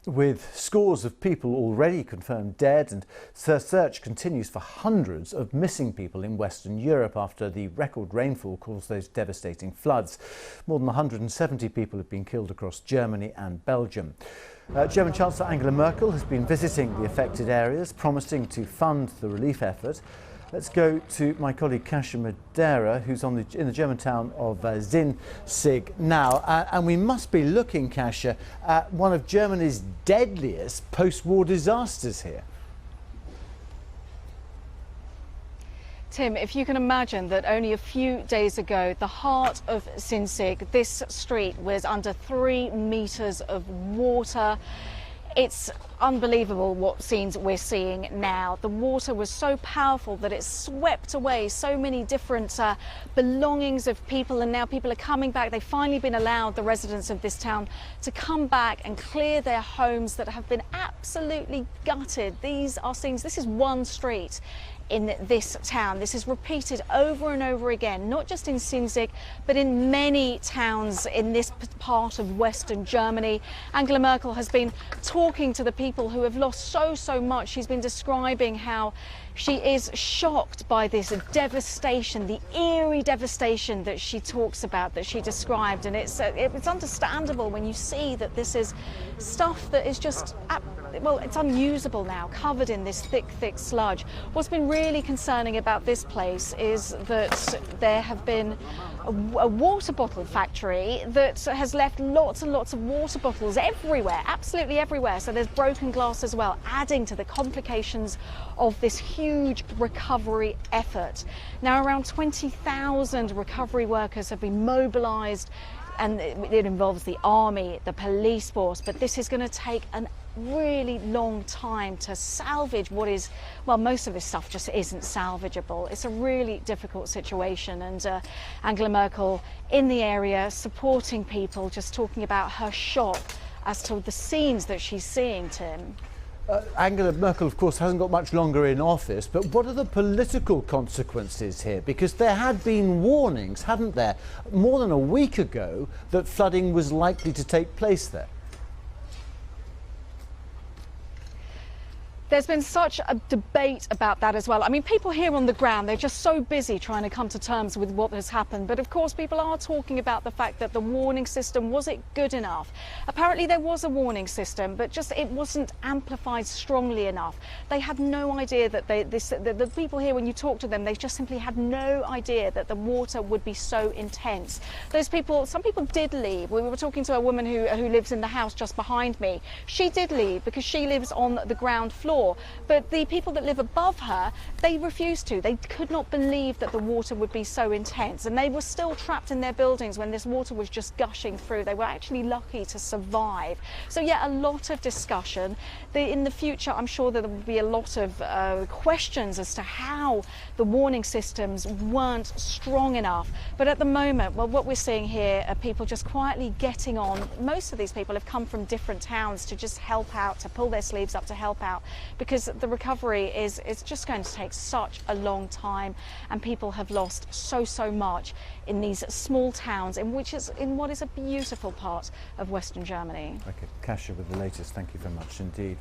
With scores of people already confirmed dead, and search continues for hundreds of missing people in Western Europe after the record rainfall caused those devastating floods. More than 170 people have been killed across Germany and Belgium. German Chancellor Angela Merkel has been visiting the affected areas, promising to fund the relief effort. Let's go to my colleague Kasia Madera, who's in the German town of Sinzig now. And we must be looking, Kasia, at one of Germany's deadliest post-war disasters here. Tim, if you can imagine that only a few days ago, the heart of Sinzig, this street was under 3 meters of water. It's unbelievable what scenes we're seeing now. The water was so powerful that it swept away so many different belongings of people, and now people are coming back. They've finally been allowed, the residents of this town, to come back and clear their homes that have been absolutely gutted. These are scenes, this is one street in this town. This is repeated over and over again, not just in Sinzig, but in many towns in this part of Western Germany. Angela Merkel has been talking to the people who have lost so much. She's been describing how she is shocked by this devastation, the eerie devastation that she talks about, that she described. And it's understandable when you see that this is stuff that is just, well, it's unusable now, covered in this thick sludge. What's been really concerning about this place is that there have been a water bottle factory that has left lots and lots of water bottles everywhere, absolutely everywhere. So there's broken glass as well, adding to the complications of this huge recovery effort. Now, around 20,000 recovery workers have been mobilised, and it involves the army, the police force, but this is going to take a really long time to salvage what is, well, most of this stuff just isn't salvageable. It's a really difficult situation, and Angela Merkel in the area supporting people, just talking about her shock as to the scenes that she's seeing, Tim. Angela Merkel, of course, hasn't got much longer in office, but what are the political consequences here? Because there had been warnings, hadn't there, more than a week ago, that flooding was likely to take place there. There's been such a debate about that as well. I mean, people here on the ground, they're just so busy trying to come to terms with what has happened. But of course, people are talking about the fact that the warning system, was it good enough? Apparently there was a warning system, but just it wasn't amplified strongly enough. They had no idea that the people here, when you talk to them, they just simply had no idea that the water would be so intense. Those people, some people did leave. We were talking to a woman who lives in the house just behind me. She did leave because she lives on the ground floor. But the people that live above her, they refused to. They could not believe that the water would be so intense, and they were still trapped in their buildings when this water was just gushing through. They were actually lucky to survive. So yeah, a lot of discussion. In the future, I'm sure that there will be a lot of questions as to how the warning systems weren't strong enough. But at the moment, well, what we're seeing here are people just quietly getting on. Most of these people have come from different towns to just help out, to pull their sleeves up to help out, because the recovery is just going to take such a long time, and people have lost so much in these small towns in what is a beautiful part of Western Germany. Okay, Kasia with the latest. Thank you very much indeed.